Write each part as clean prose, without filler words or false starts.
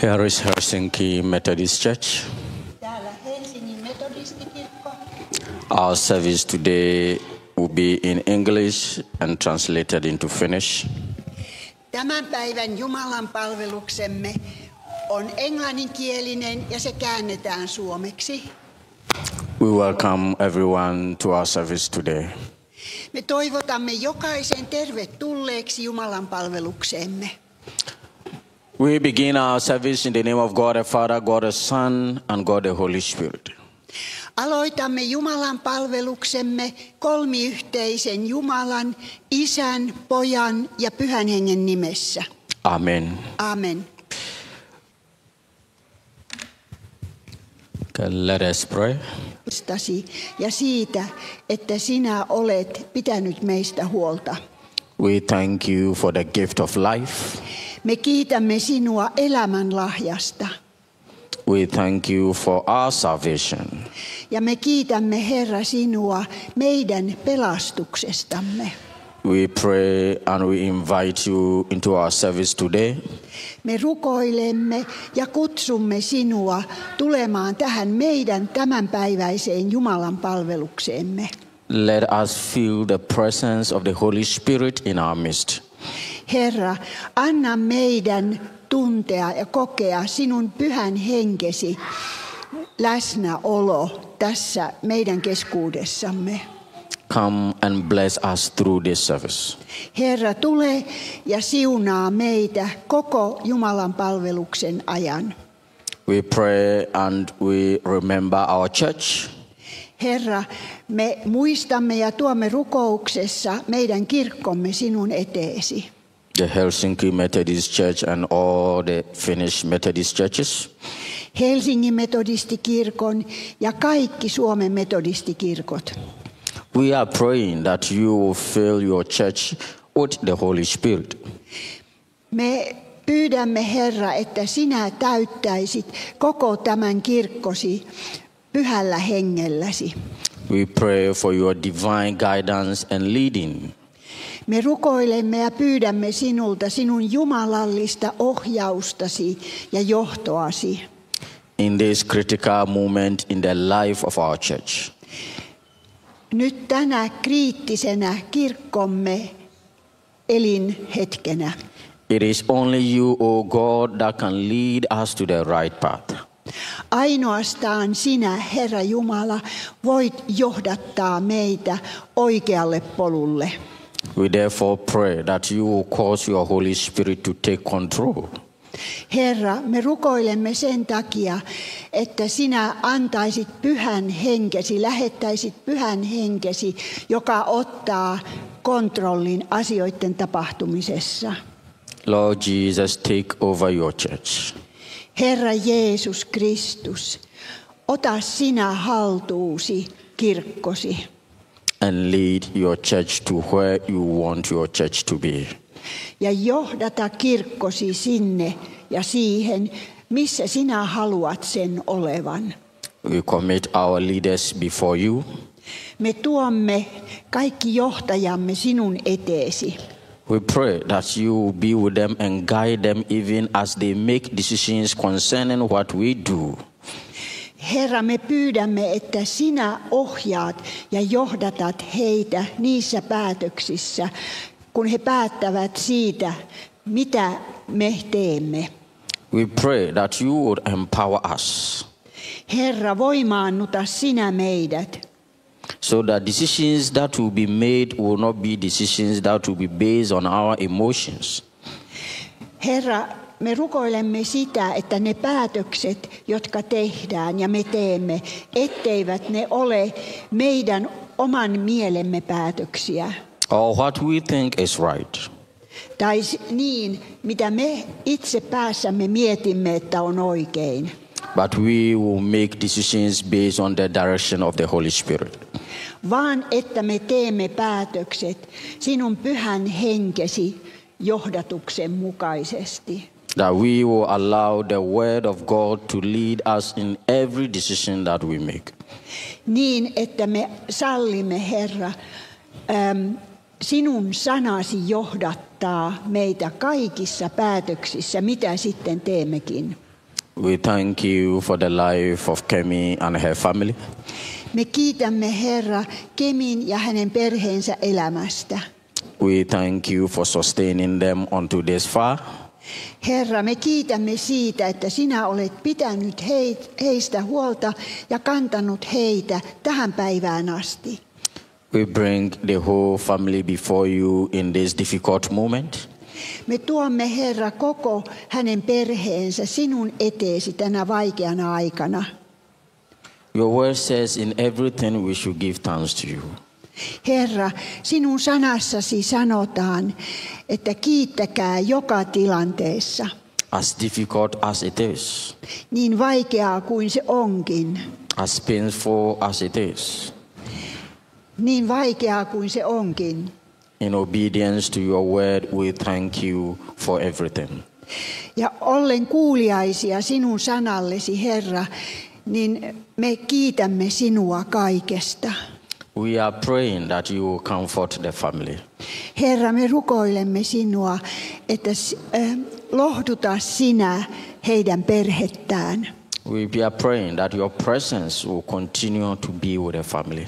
Here is Helsinki Methodist Church. Täällä Helsingin metodistikirkko. Our service today will be in English and translated into Finnish. Tämän päivän Jumalan palveluksemme on englanninkielinen ja se käännetään suomeksi. We welcome everyone to our service today. Me toivotamme jokaisen tervetulleeksi Jumalan palvelukseemme. We begin our service in the name of God the Father, God the Son, and God the Holy Spirit. Aloitamme Jumalan palveluksemme kolmiyhteisen Jumalan, Isän, Pojan ja Pyhän Hengen nimessä. Amen. Amen. Okay, let us pray. Ja siitä, että sinä olet pitänyt meistä huolta. We thank you for the gift of life. Me kiitämme sinua elämän lahjasta. We thank you for our salvation. Ja me kiitämme, Herra, sinua meidän pelastuksestamme. We pray and we invite you into our service today. Me rukoilemme ja kutsumme sinua tulemaan tähän meidän tämänpäiväiseen Jumalan palvelukseemme. Let us feel the presence of the Holy Spirit in our midst. Herra, anna meidän tuntea ja kokea sinun pyhän henkesi läsnäolo tässä meidän keskuudessamme. Come and bless us through this service. Herra, tule ja siunaa meitä koko Jumalan palveluksen ajan. We pray and we remember our church. Herra, me muistamme ja tuomme rukouksessa meidän kirkkomme sinun eteesi. The Helsinki Methodist Church and all the Finnish Methodist churches. Helsingin metodistikirkon ja kaikki Suomen metodistikirkot. We are praying that you will fill your church with the Holy Spirit. Me pyydämme, Herra, että sinä täyttäisit koko tämän kirkkosi pyhällä hengelläsi. We pray for your divine guidance and leading. Me rukoilemme ja pyydämme sinulta sinun jumalallista ohjaustasi ja johtoasi. In this critical moment in the life of our church. Nyt tänä kriittisenä kirkkomme elinhetkenä. It is only you, O God, that can lead us to the right path. Ainoastaan sinä, Herra Jumala, voit johdattaa meitä oikealle polulle. We therefore pray that you will cause your Holy Spirit to take control. Herra, me rukoilemme sen takia, että sinä antaisit pyhän henkesi, lähettäisit pyhän henkesi, joka ottaa kontrollin asioiden tapahtumisessa. Lord Jesus, take over your church. Herra Jeesus Kristus, ota sinä haltuusi kirkkosi. And lead your church to where you want your church to be. Ja johdata kirkkosi sinne ja siihen, missä sinä haluat sen olevan. We commit our leaders before you. Me tuomme kaikki johtajamme sinun eteesi. We pray that you will be with them and guide them even as they make decisions concerning what we do. Herra, me pyydämme, että sinä ohjaat ja johdatat heitä niissä päätöksissä, kun he päättävät siitä, mitä me teemme. We pray that you would empower us. Herra, voimaannuta sinä meidät. So that decisions that will be made will not be decisions that will be based on our emotions. Herra, me rukoilemme sitä, että ne päätökset, jotka tehdään ja me teemme, etteivät ne ole meidän oman mielemme päätöksiä. Or what we think is right. Tai niin, mitä me itse päässämme mietimme, että on oikein. But we will make decisions based on the direction of the Holy Spirit. Vaan että me teemme päätökset sinun pyhän henkesi johdatuksen mukaisesti. That we will allow the word of God to lead us in every decision that we make. Niin, että me sallimme, Herra, sinun sanasi johdattaa meitä kaikissa päätöksissä, mitä sitten teemmekin. We thank you for the life of Kemi and her family. Me kiitämme Herra Kemin ja hänen perheensä elämästä. We thank you for sustaining them unto this far. Herra, me kiitämme siitä, että sinä olet pitänyt heistä huolta ja kantanut heitä tähän päivään asti. We bring the whole family before you in this difficult moment. Me tuomme, Herra, koko hänen perheensä sinun eteesi tänä vaikeana aikana. Your word says in everything we should give thanks to you. Herra, sinun sanassasi sanotaan, että kiittäkää joka tilanteessa. As difficult as it is. Niin vaikeaa kuin se onkin. As painful as it is. Niin vaikeaa kuin se onkin. In obedience to your word, we thank you for everything. Ja ollen kuuliaisia sinun sanallesi, Herra, niin me kiitämme sinua kaikesta. We are praying that you will comfort the family. Herra, me rukoilemme sinua, että lohduta sinä heidän perhettään. We are praying that your presence will continue to be with the family.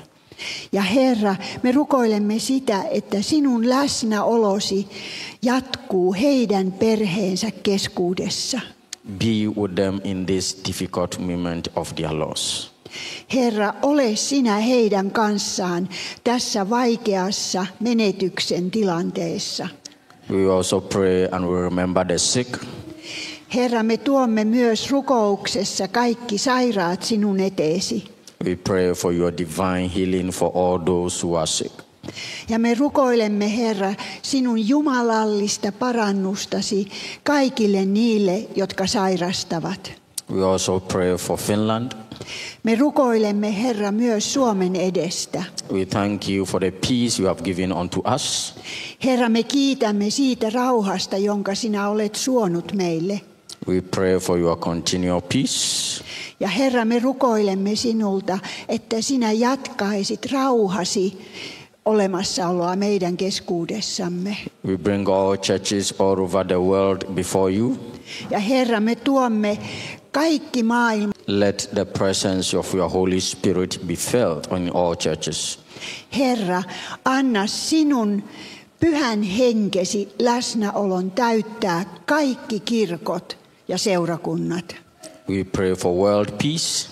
Ja Herra, me rukoilemme sitä, että sinun läsnäolosi jatkuu heidän perheensä keskuudessa. Be with them in this difficult moment of their loss. Herra, ole sinä heidän kanssaan tässä vaikeassa menetyksen tilanteessa. We also pray and we remember the sick. Herra, me tuomme myös rukouksessa kaikki sairaat sinun eteesi. We pray for your divine healing for all those who are sick. Ja me rukoilemme, Herra, sinun jumalallista parannustasi kaikille niille, jotka sairastavat. We also pray for Finland. Me rukoilemme, Herra, myös Suomen edestä. We thank you for the peace you have given unto us. Herra, me kiitämme siitä rauhasta, jonka sinä olet suonut meille. We pray for your continual peace. Ja Herra, me rukoilemme sinulta, että sinä jatkaisit rauhasi olemassaoloa meidän keskuudessamme. We bring all churches all over the world before you. Ja Herra, me tuomme kaikki maailma. Let the presence of your Holy Spirit be felt in all churches. Herra, anna sinun pyhän henkesi läsnäolon täyttää kaikki kirkot ja seurakunnat. We pray for world peace.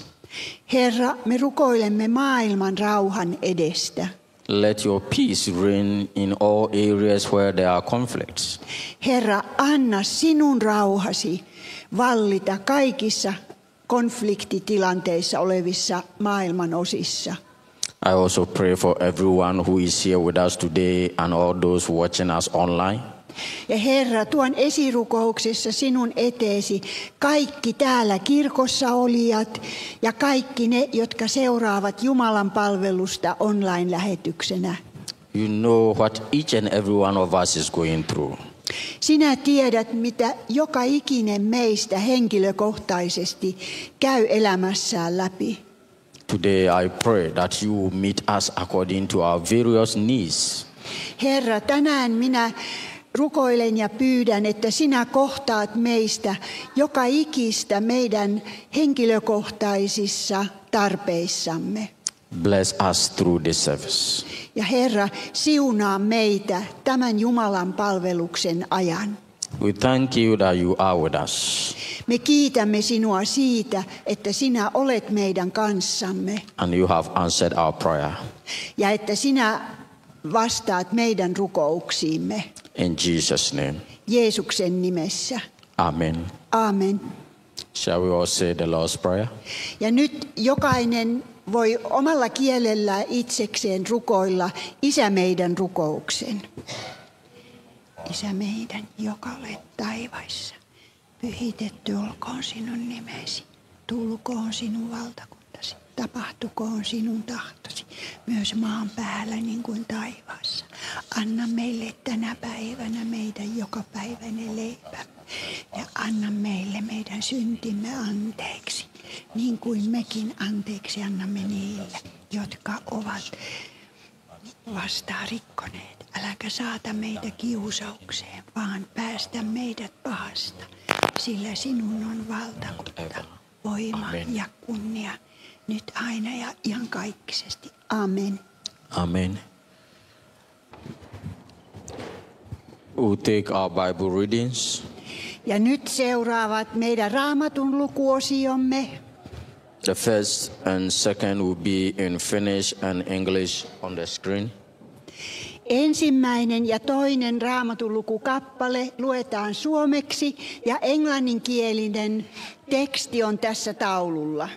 Herra, me rukoilemme maailman rauhan edestä. Let your peace reign in all areas where there are conflicts. Herra, anna sinun rauhasi vallita kaikissa konfliktitilanteissa olevissa maailman osissa. I also pray for everyone who is here with us today and all those watching us online. Ja Herra, tuon esirukouksessa sinun eteesi kaikki täällä kirkossa olijat ja kaikki ne, jotka seuraavat Jumalan palvelusta online-lähetyksenä. You know what each and every one of us is going through. Sinä tiedät, mitä joka ikinen meistä henkilökohtaisesti käy elämässään läpi. Today I pray that you will meet us according to our various needs. Herra, tänään minä rukoilen ja pyydän, että sinä kohtaat meistä joka ikistä meidän henkilökohtaisissa tarpeissamme. Bless us through this service. Ja Herra, siunaa meitä tämän Jumalan palveluksen ajan. We thank you that you are with us. Me kiitämme sinua siitä, että sinä olet meidän kanssamme. And you have answered our prayer. Ja että sinä vastaat meidän rukouksiimme. In Jesus' name. Jeesuksen nimessä. Amen. Amen. Shall we all say the Lord's Prayer? Ja nyt jokainen voi omalla kielellään itsekseen rukoilla Isä meidän rukouksen. Isä meidän, joka olet taivaissa, pyhitetty olkoon sinun nimesi, tulkoon sinun valtakuntasi, tapahtukoon sinun tahtosi, myös maan päällä niin kuin taivaassa. Anna meille tänä päivänä meidän jokapäiväinen leipämme ja anna meille meidän syntimme anteeksi, niin kuin mekin anteeksi annamme niille, jotka ovat vastaa rikkoneet. Äläkä saata meitä kiusaukseen, vaan päästä meidät pahasta. Sillä sinun on valtakunta, voima ja kunnia, nyt aina ja iankaikkisesti. Amen. Amen. We'll take our Bible readings. Ja nyt seuraavat meidän raamatun lukuosiomme. The first and second will be in Finnish and English on the screen. Ensimmäinen ja toinen raamatun lukukappale luetaan suomeksi ja englanninkielinen teksti on tässä taululla.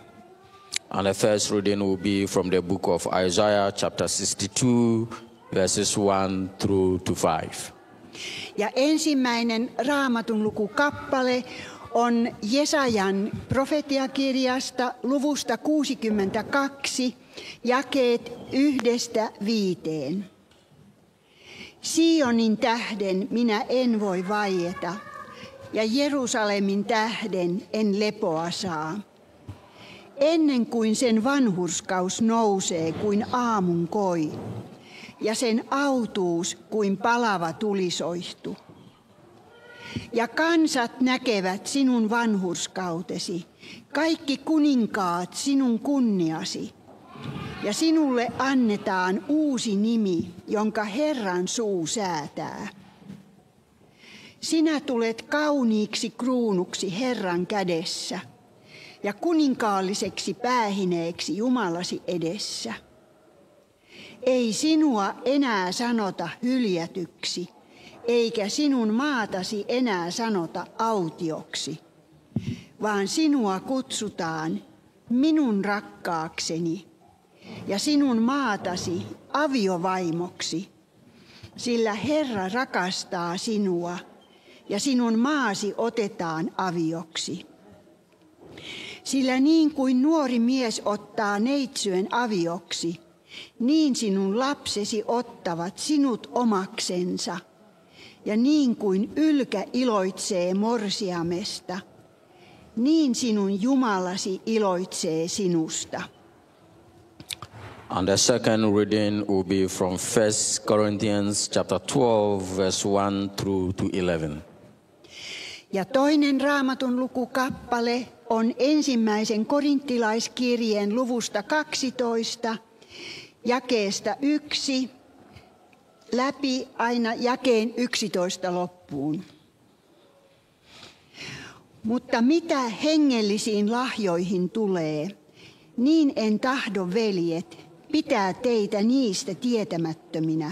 And the first reading will be from the book of Isaiah, chapter 62, verses 1 through to 5. Ja ensimmäinen raamatun lukukappale on Jesajan profetiakirjasta luvusta 62, jakeet 1-5. Sionin tähden minä en voi vaieta, ja Jerusalemin tähden en lepoa saa. Ennen kuin sen vanhurskaus nousee kuin aamun koi, ja sen autuus kuin palava tulisoihtu. Ja kansat näkevät sinun vanhurskautesi, kaikki kuninkaat sinun kunniasi. Ja sinulle annetaan uusi nimi, jonka Herran suu säätää. Sinä tulet kauniiksi kruunuksi Herran kädessä ja kuninkaalliseksi päähineeksi Jumalasi edessä. Ei sinua enää sanota hyljätyksi, eikä sinun maatasi enää sanota autioksi, vaan sinua kutsutaan minun rakkaakseni ja sinun maatasi aviovaimoksi, sillä Herra rakastaa sinua ja sinun maasi otetaan avioksi. Sillä niin kuin nuori mies ottaa neitsyen avioksi, niin sinun lapsesi ottavat sinut omaksensa, ja niin kuin ylkä iloitsee morsiamesta, niin sinun Jumalasi iloitsee sinusta. And the second reading will be from 1 Corinthians chapter 12, verse 1 through to 11. Ja toinen raamatun lukukappale on ensimmäisen korinttilaiskirjeen luvusta 12, jakeesta 1 läpi aina jakeen 11 loppuun. Mutta mitä hengellisiin lahjoihin tulee, niin en tahdo, veljet, pitää teitä niistä tietämättöminä.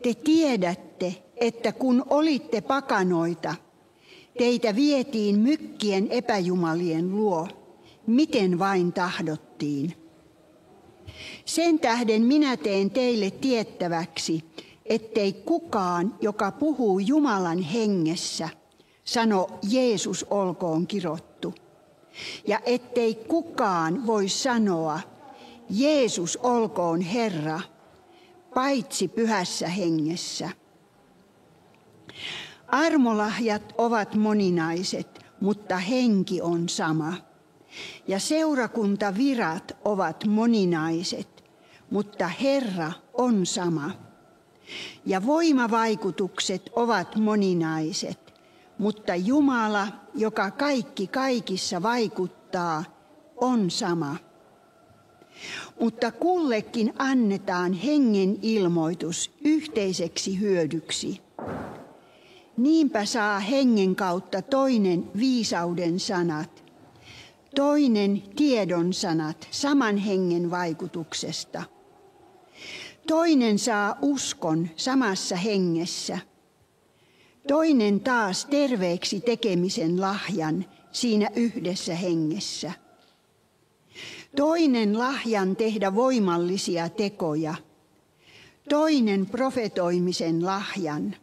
Te tiedätte, että kun olitte pakanoita, teitä vietiin mykkien epäjumalien luo, miten vain tahdottiin. Sen tähden minä teen teille tiettäväksi, ettei kukaan, joka puhuu Jumalan hengessä, sano Jeesus olkoon kirottu. Ja ettei kukaan voi sanoa Jeesus olkoon Herra, paitsi pyhässä hengessä. Armolahjat ovat moninaiset, mutta henki on sama. Ja seurakuntavirat ovat moninaiset, mutta Herra on sama. Ja voimavaikutukset ovat moninaiset, mutta Jumala, joka kaikki kaikissa vaikuttaa, on sama. Mutta kullekin annetaan hengen ilmoitus yhteiseksi hyödyksi. Niinpä saa hengen kautta toinen viisauden sanat, toinen tiedon sanat saman hengen vaikutuksesta. Toinen saa uskon samassa hengessä. Toinen taas terveeksi tekemisen lahjan siinä yhdessä hengessä. Toinen lahjan tehdä voimallisia tekoja. Toinen profetoimisen lahjan.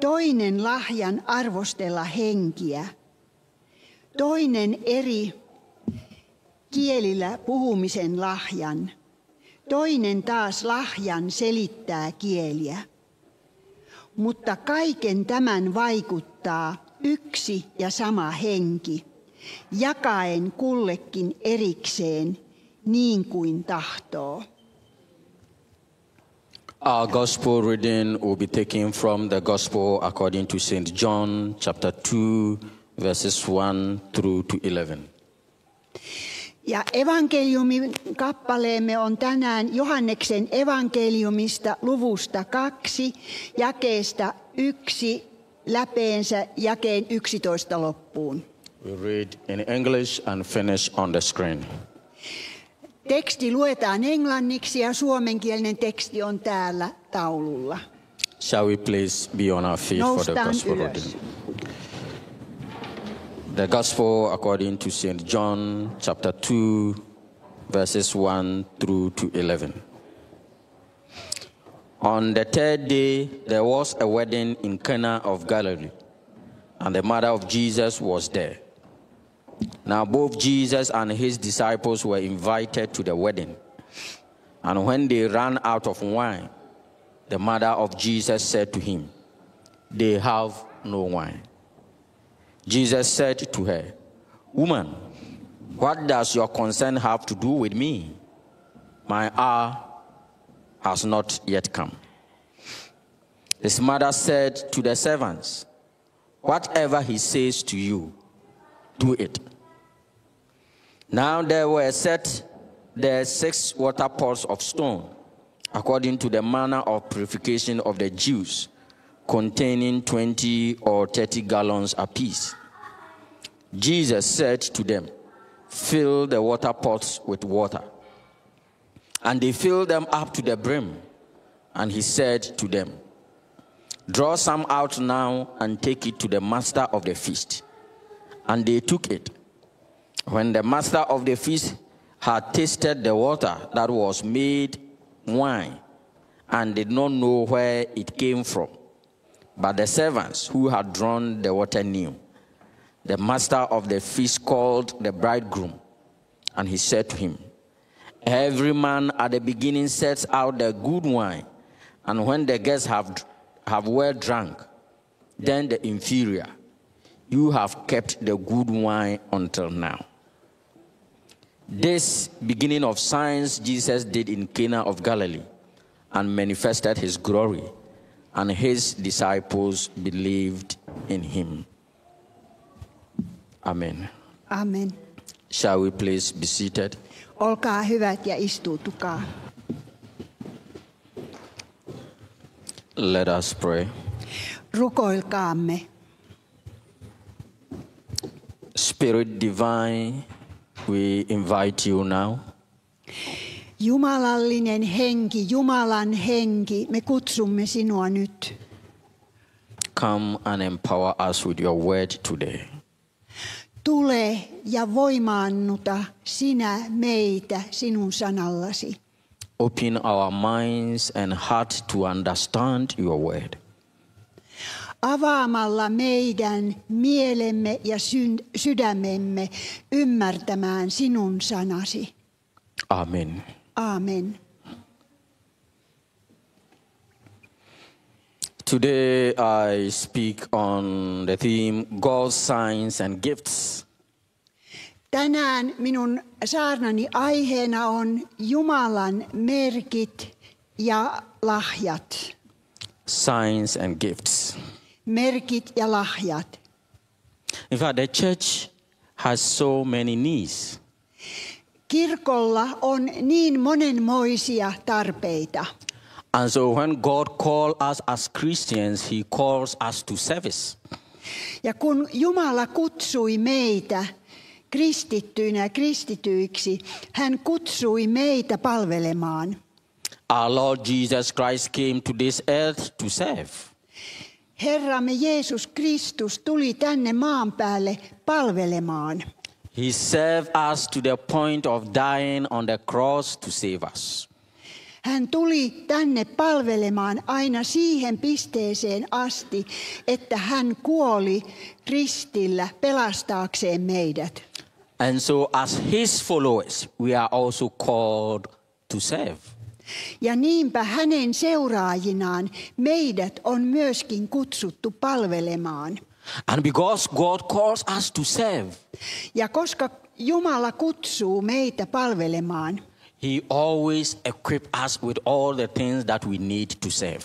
Toinen lahjan arvostella henkiä. Toinen eri kielillä puhumisen lahjan. Toinen taas lahjan selittää kieliä. Mutta kaiken tämän vaikuttaa yksi ja sama henki, jakaen kullekin erikseen niin kuin tahtoo. Our gospel reading will be taken from the gospel according to St. John chapter 2 verses 1 through to 11. Ja evankeliumin kappaleemme on tänään Johanneksen evankeliumista luvusta 2, jakeesta 1 läpeensä jakeen 11 loppuun. We read in English and finish on the screen. Teksti luetaan englanniksi ja suomenkielinen teksti on täällä taululla. Shall we please be on our feet for the gospel reading? The gospel according to St. John chapter 2 verses 1 through to 11. On the third day there was a wedding in Cana of Galilee, and the mother of Jesus was there. Now both Jesus and his disciples were invited to the wedding. And when they ran out of wine, the mother of Jesus said to him, "They have no wine." Jesus said to her, "Woman, what does your concern have to do with me? My hour has not yet come." His mother said to the servants, "Whatever he says to you, do it." Now there were set there 6 water pots of stone, according to the manner of purification of the Jews, containing 20 or 30 gallons apiece. Jesus said to them, "Fill the water pots with water." And they filled them up to the brim. And he said to them, "Draw some out now and take it to the master of the feast." And they took it. When the master of the feast had tasted the water that was made wine, and did not know where it came from, but the servants who had drawn the water knew, the master of the feast called the bridegroom, and he said to him, "Every man at the beginning sets out the good wine, and when the guests have well drunk, then the inferior. You have kept the good wine until now." This beginning of signs Jesus did in Cana of Galilee, and manifested his glory, and his disciples believed in him. Amen. Amen. Shall we please be seated? Olkaa hyvät ja istuutukaa. Let us pray. Rukoilkaamme. Spirit divine, we invite you now. Jumalallinen henki, Jumalan henki, me kutsumme sinua nyt. Come and empower us with your word today. Tule ja voimaannuta sinä meitä sinun sanallasi. Open our minds and heart to understand your word. Avaamalla meidän mielemme ja sydämemme ymmärtämään sinun sanasi. Amen. Amen. Today I speak on the theme God's signs and gifts. Tänään minun saarnani aiheena on Jumalan merkit ja lahjat. Signs and gifts. Merkit ja lahjat. In fact, the church has so many needs. Kirkolla on niin monenmoisia tarpeita. And so when God calls us as Christians, he calls us to service. Ja kun Jumala kutsui meitä kristittyinä ja kristityiksi, hän kutsui meitä palvelemaan. Our Lord Jesus Christ came to this earth to serve. Herramme Jeesus Kristus tuli tänne maan päälle palvelemaan. He served us to the point of dying on the cross to save us. Hän tuli tänne palvelemaan aina siihen pisteeseen asti, että hän kuoli ristillä pelastaakseen meidät. And so as his followers, we are also called to serve. Ja niinpä hänen seuraajinaan meidät on myöskin kutsuttu palvelemaan. And because God calls us to serve, Ja koska Jumala kutsuu meitä palvelemaan, He always equips us with all the things that we need to serve.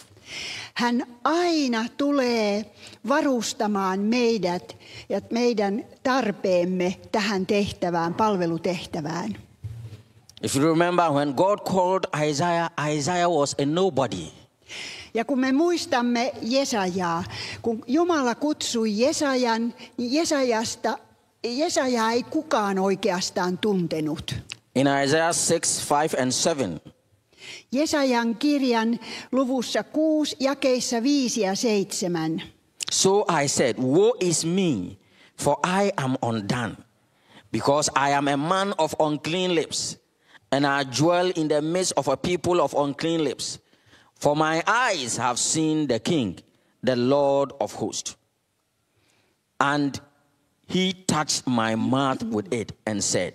Hän aina tulee varustamaan meidät ja meidän tarpeemme tähän tehtävään, palvelutehtävään. If you remember, when God called Isaiah, Isaiah was a nobody. Ja kun me muistamme Jesajaa, kun Jumala kutsui Jesajan, niin Jesajaa ei kukaan oikeastaan tuntenut. In Isaiah 6, 5 and 7, Jesajan kirjan luvussa 6, jakeissa 5 ja 7. so I said, woe is me, for I am undone, because I am a man of unclean lips, and I dwell in the midst of a people of unclean lips. For my eyes have seen the King, the Lord of hosts. And he touched my mouth with it and said,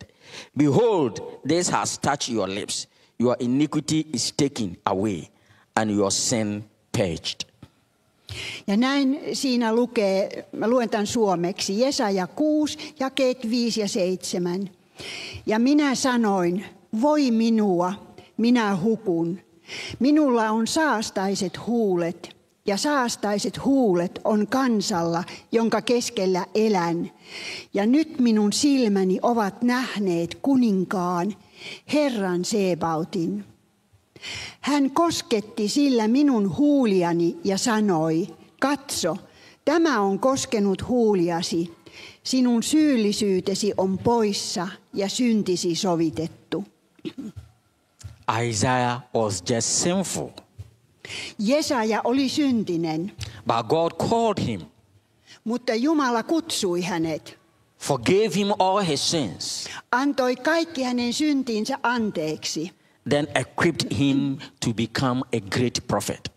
behold, this has touched your lips. Your iniquity is taken away, and your sin purged. Ja näin siinä lukee, mä luen tämän suomeksi, Jesaja 6, jakeet 5 ja 7. Ja minä sanoin, voi minua, minä hukun. Minulla on saastaiset huulet, ja saastaiset huulet on kansalla, jonka keskellä elän. Ja nyt minun silmäni ovat nähneet kuninkaan, Herran Sebautin. Hän kosketti sillä minun huuliani ja sanoi, katso, tämä on koskenut huuliasi. Sinun syyllisyytesi on poissa ja syntisi sovitettu. Isaiah was just sinful, Jesaja oli syntinen, but God called him, mutta Jumala kutsui hänet. forgave him all his sins, Antoi kaikki hänen syntinsä anteeksi. then equipped him to become a great prophet.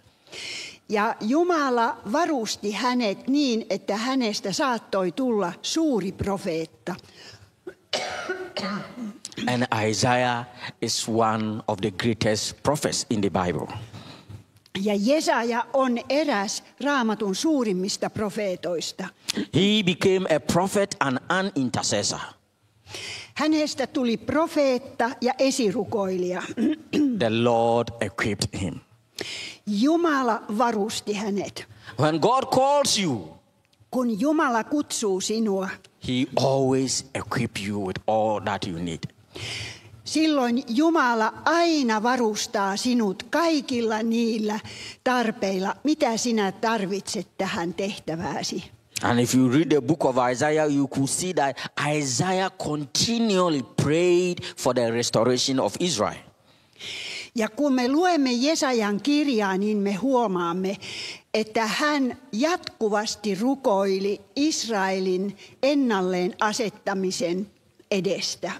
Ja Jumala varusti hänet niin, että hänestä saattoi tulla suuri profeetta. And Isaiah is one of the greatest prophets in the Bible. Ja Jesaja on eräs Raamatun suurimmista profeetoista. He became a prophet and an intercessor. Hänestä tuli profeetta ja esirukoilija. The Lord equipped him. Jumala varusti hänet. When God calls you, Kun Jumala kutsuu sinua, he always equips you with all that you need. silloin Jumala aina varustaa sinut kaikilla niillä tarpeilla, mitä sinä tarvitset tähän tehtävääsi. And if you read the book of Isaiah, you could see that Isaiah continually prayed for the restoration of Israel. Ja kun me luemme Jesajan kirjaa, niin me huomaamme, että hän jatkuvasti rukoili Israelin ennalleen asettamisen edestä.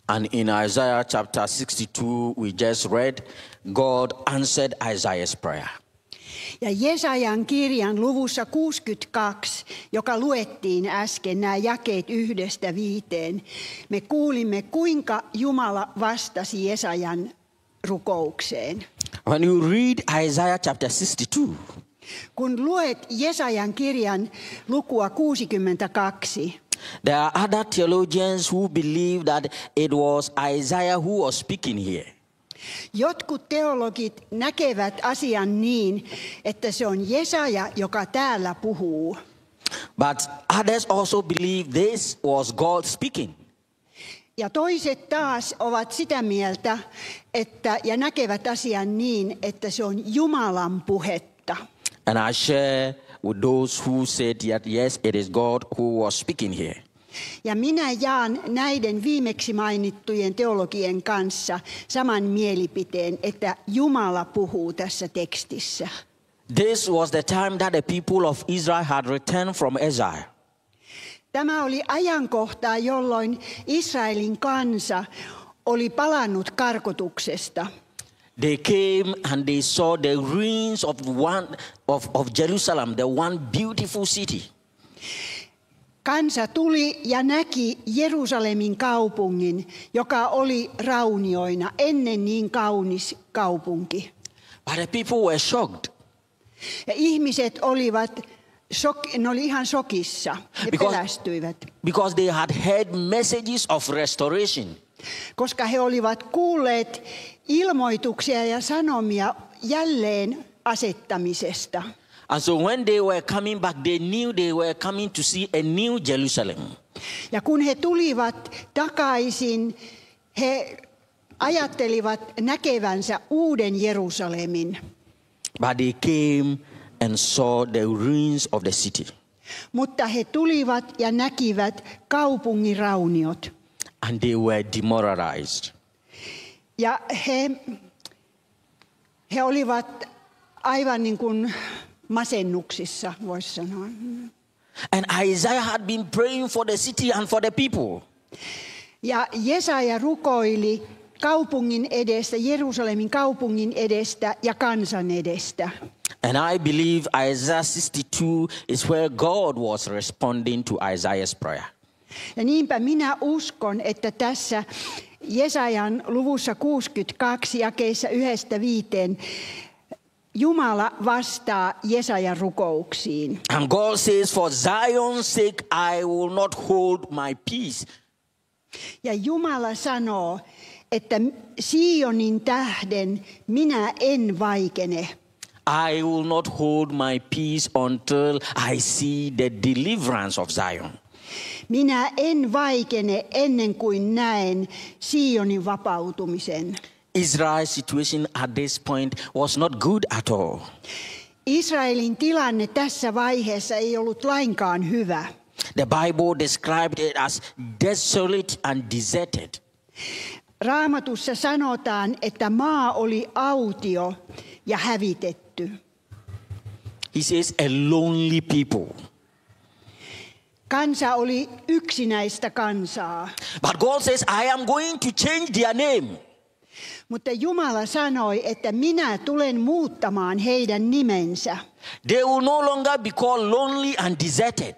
And in Isaiah chapter 62, we just read, God answered Isaiah's prayer. Ja Jesajan kirjan luvussa 62, joka luettiin äsken, nämä jakeet 1-5, me kuulimme, kuinka Jumala vastasi Jesajan rukoukseen. When you read Isaiah chapter 62, Kun luet Jesajan kirjan lukua 62, there are other theologians who believe that it was Isaiah who was speaking here. jotkut teologit näkevät asian niin, että se on Jesaja, joka täällä puhuu. But others also believe this was God speaking. Ja toiset taas ovat sitä mieltä, ja näkevät asian niin, että se on Jumalan puhetta. And I share with those who said that yes, it is God who was speaking here. Ja minä jaan näiden viimeksi mainittujen teologien kanssa saman mielipiteen, että Jumala puhuu tässä tekstissä. This was the time that the people of Israel had returned from exile. Tämä oli ajankohta, jolloin Israelin kansa oli palannut karkotuksesta. They came and they saw the ruins of Jerusalem, the one beautiful city. Kansa tuli ja näki Jerusalemin kaupungin, joka oli raunioina, ennen niin kaunis kaupunki. But the people were shocked. Ja ihmiset olivat ne oli ihan shokissa ja pelästyivät. Because they had heard messages of restoration. koska he olivat kuulleet ilmoituksia ja sanomia jälleen asettamisesta. And so when they were coming back, they knew they were coming to see a new Jerusalem. Ja kun he tulivat takaisin, he ajattelivat näkevänsä uuden Jerusalemin. But they came and saw the ruins of the city. Mutta he tulivat ja näkivät kaupungin rauniot. And they were demoralized. Ja he olivat aivan niin kuin masennuksissa, voisi sanoa. And Isaiah had been praying for the city and for the people. Ja Jesaja rukoili kaupungin edestä, Jerusalemin kaupungin edestä ja kansan edestä. And I believe Isaiah 62 is where God was responding to Isaiah's prayer. Ja niinpä minä uskon, että tässä Jesajan luvussa 62 jakeissa 1-5 Jumala vastaa Jesajan rukouksiin. And God says, for Zion's sake I will not hold my peace. Ja Jumala sanoo, että Sionin tähden minä en vaikene. I will not hold my peace until I see the deliverance of Zion. Minä en vaikene ennen kuin näen Sionin vapautumisen. Israel's situation at this point was not good at all. Israelin tilanne tässä vaiheessa ei ollut lainkaan hyvä. The Bible described it as desolate and deserted. Raamatussa sanotaan, että maa oli autio ja hävitetty. He says a lonely people. Kansa oli yksinäistä kansaa. But God says, I am going to change their name. Mutta Jumala sanoi, että minä tulen muuttamaan heidän nimensä. They will no longer be called lonely and deserted.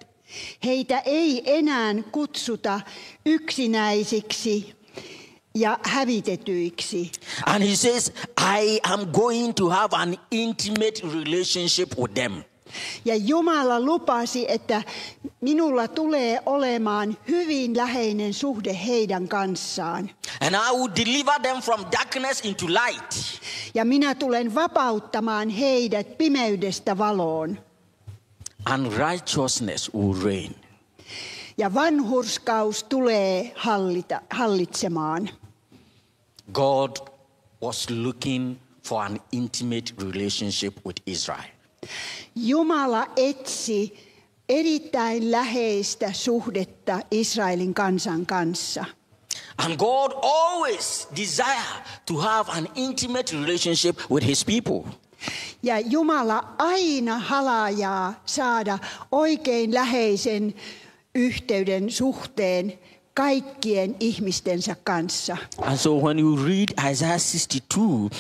Heitä ei enää kutsuta yksinäisiksi ja hävitetyiksi. And he says, I am going to have an intimate relationship with them. Ja Jumala lupasi, että minulla tulee olemaan hyvin läheinen suhde heidän kanssaan. And I will deliver them from darkness into light. Ja minä tulen vapauttamaan heidät pimeydestä valoon. And righteousness will reign. Ja vanhurskaus tulee hallitsemaan. God was looking for an intimate relationship with Israel. Jumala etsi erittäin läheistä suhdetta Israelin kansan kanssa. And God always desired to have an intimate relationship with his people. Ja Jumala aina halajaa saada oikein läheisen yhteyden suhteen kaikkien ihmistensä kanssa. And so when you read Isaiah 62,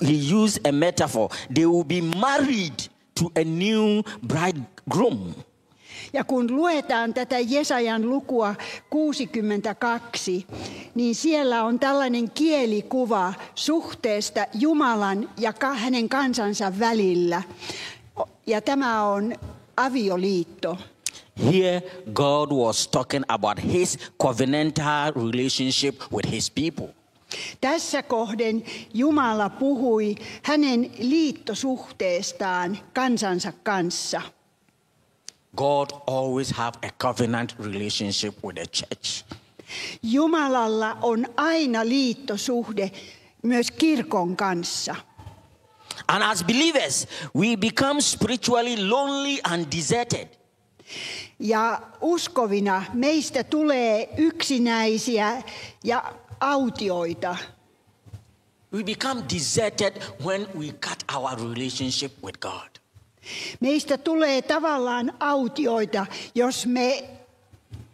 he used a metaphor. They will be married to a new bridegroom. Ja kun luetaan tätä Jesajan lukua 62, niin siellä on tällainen kielikuva suhteesta Jumalan ja hänen kansansa välillä. Ja tämä on avioliitto. Here God was talking about his covenantal relationship with his people. Tässä kohden Jumala puhui hänen liittosuhteestaan kansansa kanssa. God always have a covenant relationship with the church. Jumalalla on aina liittosuhde myös kirkon kanssa. And as believers, we become spiritually lonely and deserted. Ja uskovina meistä tulee yksinäisiä ja autioita. We become deserted when we cut our relationship with God. Meistä tulee tavallaan autioita, jos me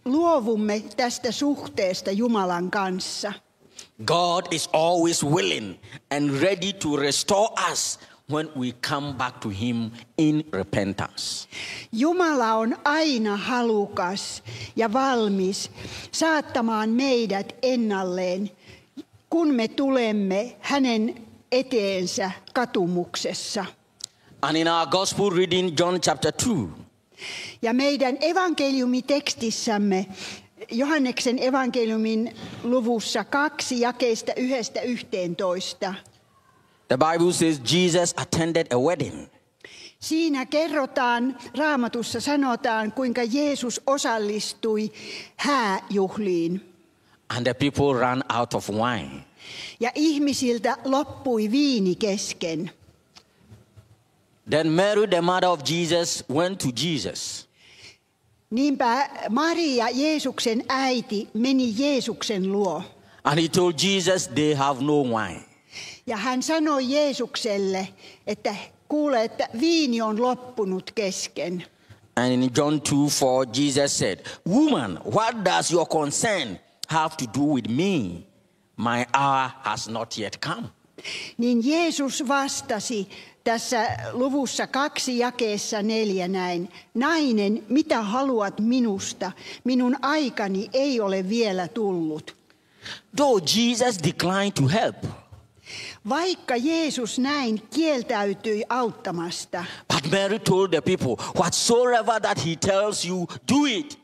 luovumme tästä suhteesta Jumalan kanssa. God is always willing and ready to restore us when we come back to him in repentance. Jumala on aina halukas ja valmis saattamaan meidät ennalleen, kun me tulemme hänen eteensä katumuksessa. And in our gospel reading, John chapter 2, Ja meidän evankeliumitekstissämme Johanneksen evankeliumin luvussa 2 jakeesta 1-11. The Bible says Jesus attended a wedding. Siinä kerrotaan, Raamatussa sanotaan, kuinka Jeesus osallistui hääjuhliin. And the people ran out of wine. Ja ihmisiltä loppui viini kesken. Then Mary, the mother of Jesus, went to Jesus. Niinpä Maria, Jeesuksen äiti, meni Jeesuksen luo. And he told Jesus they have no wine. Ja hän sanoi Jeesukselle, että kuule, että viini on loppunut kesken. And in John 2:4, Jesus said, "Woman, what does your concern have to do with me? My hour has not yet come." Niin Jeesus vastasi tässä luvussa 2 jakeessa 4 näin. Nainen, mitä haluat minusta? Minun aikani ei ole vielä tullut. Though Jesus declined to help. Vaikka Jeesus näin kieltäytyi auttamasta. But Mary told the people, "Whatsoever that he tells you, do it."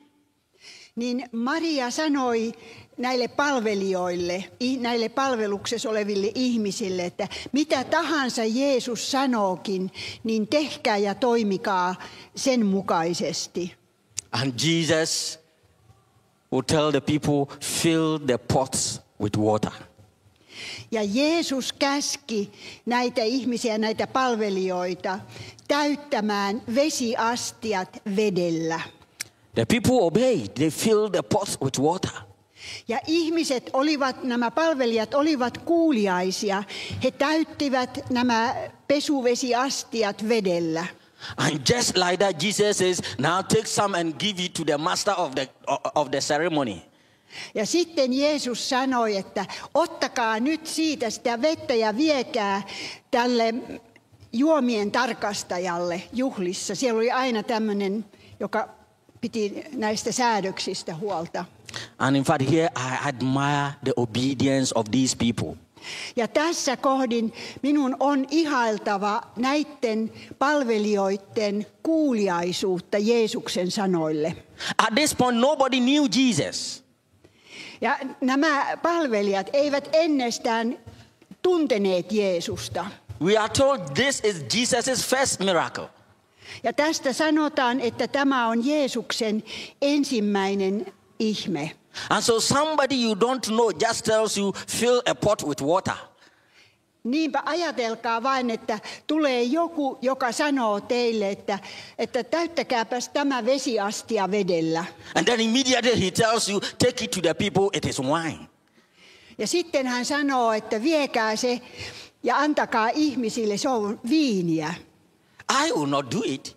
Niin Maria sanoi näille palvelijoille, näille palveluksessa oleville ihmisille, että mitä tahansa Jeesus sanookin, niin tehkää ja toimikaa sen mukaisesti. And Jesus would tell the people, "Fill the pots with water." Ja Jeesus käski näitä ihmisiä, näitä palvelijoita, täyttämään vesiastiat vedellä. The people obeyed. They filled the pots with water. Ja ihmiset olivat, nämä palvelijat olivat kuuliaisia. He täyttivät nämä pesuvesiastiat vedellä. And just like that, Jesus says, "Now take some and give it to the master of the ceremony." Ja sitten Jeesus sanoi, että ottakaa nyt siitä sitä vettä ja viekää tälle juomien tarkastajalle juhlissa. Siellä oli aina tämmöinen, joka piti näistä säädöksistä huolta. And in fact, here I admire the obedience of these people. Ja tässä kohdin minun on ihailtava näiden palvelijoiden kuuliaisuutta Jeesuksen sanoille. At this point, nobody knew Jesus. Ja nämä palvelijat eivät ennestään tunteneet Jeesusta. We are told this is Jesus' first miracle. Ja tästä sanotaan, että tämä on Jeesuksen ensimmäinen ihme. And so somebody you don't know just tells you, "Fill a pot with water." Niinpä ajatelkaa vain, että tulee joku, joka sanoo teille, että täyttäkääpäs tämä vesiastia vedellä. And then immediately he tells you, "Take it to the people, it is wine." Ja sitten hän sanoo, että viekää se ja antakaa ihmisille, se on viiniä. I will not do it.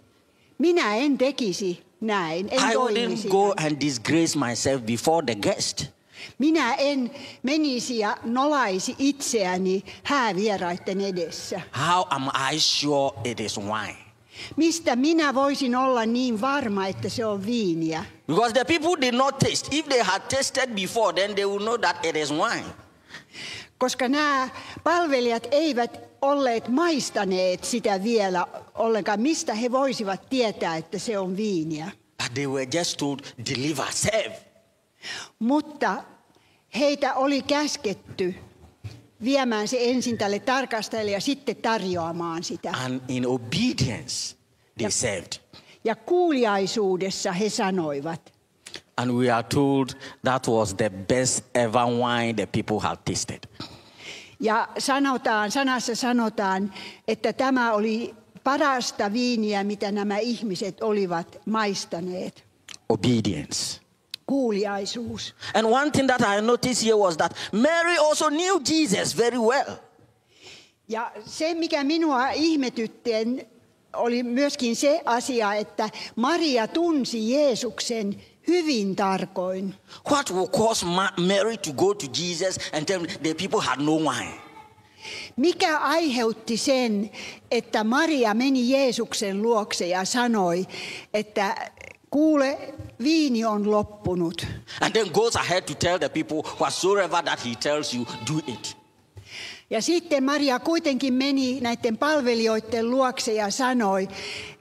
Minä en tekisi näin, en I toimisi. wouldn't go and disgrace myself before the guest. Minä en menisi ja nolaisi itseäni häävieraiden edessä. How am I sure it is wine? Mistä minä voisin olla niin varma, että se on viiniä? Because the people did not taste. If they had tasted before, then they would know that it is wine. Koska nämä palvelijat eivät olleet maistaneet sitä vielä ollenkaan. Mistä he voisivat tietää, että se on viiniä? But they were just told, "Deliver, serve." Mutta heitä oli käsketty viemään se ensin tälle tarkastajalle ja sitten tarjoamaan sitä. And in obedience, they served. Ja kuuliaisuudessa he sanoivat. And we are told that was the best ever wine the people had tasted. Ja sanassa sanotaan, että tämä oli parasta viiniä, mitä nämä ihmiset olivat maistaneet. Obedience. Kuuliaisuus. And one thing that I noticed here was that Mary also knew Jesus very well. Ja se, mikä minua ihmetytti, oli myöskin se asia, että Maria tunsi Jeesuksen hyvin tarkoin. What will cause Mary to go to Jesus and tell the people had no wine? Mikä aiheutti sen, että Maria meni Jeesuksen luokse ja sanoi, että kuule, viini on loppunut. And then goes ahead to tell the people, "Whatsoever that he tells you, do it." Ja sitten Maria kuitenkin meni näiden palvelijoiden luokse ja sanoi,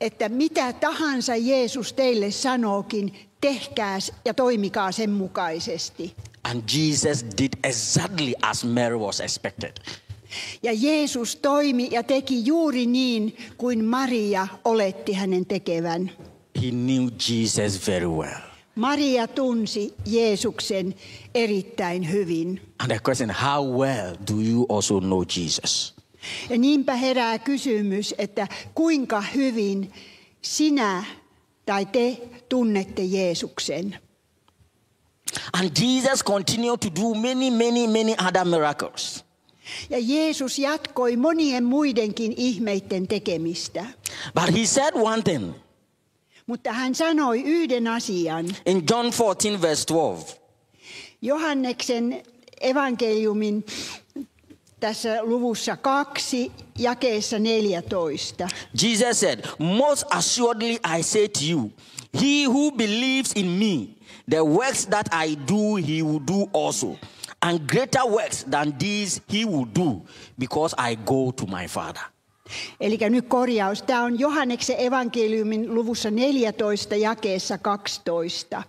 että mitä tahansa Jeesus teille sanookin, tehkää ja toimikaa sen mukaisesti. And Jesus did exactly as Mary was expected. Ja Jeesus toimi ja teki juuri niin kuin Maria oletti hänen tekevän. He knew Jesus very well. Maria tunsi Jeesuksen erittäin hyvin. And the question, how well do you also know Jesus? Ja niinpä herää kysymys, että kuinka hyvin sinä tai te tunnette Jeesuksen. And Jesus continued to do many other miracles. Ja Jeesus jatkoi monien muidenkin ihmeiden tekemistä. But he said one thing. Mutta hän sanoi yhden asian. In John 14 verse 12. Johanneksen evankeliumin tässä luvussa 2, jakeessa 14. Jesus said, most assuredly I say to you, he who believes in me, the works that I do, he will do also. And greater works than these he will do, because I go to my Father. Eli nyt korjaus. Tämä on Johanneksen evankeliumin luvussa 14, jakeessa 12.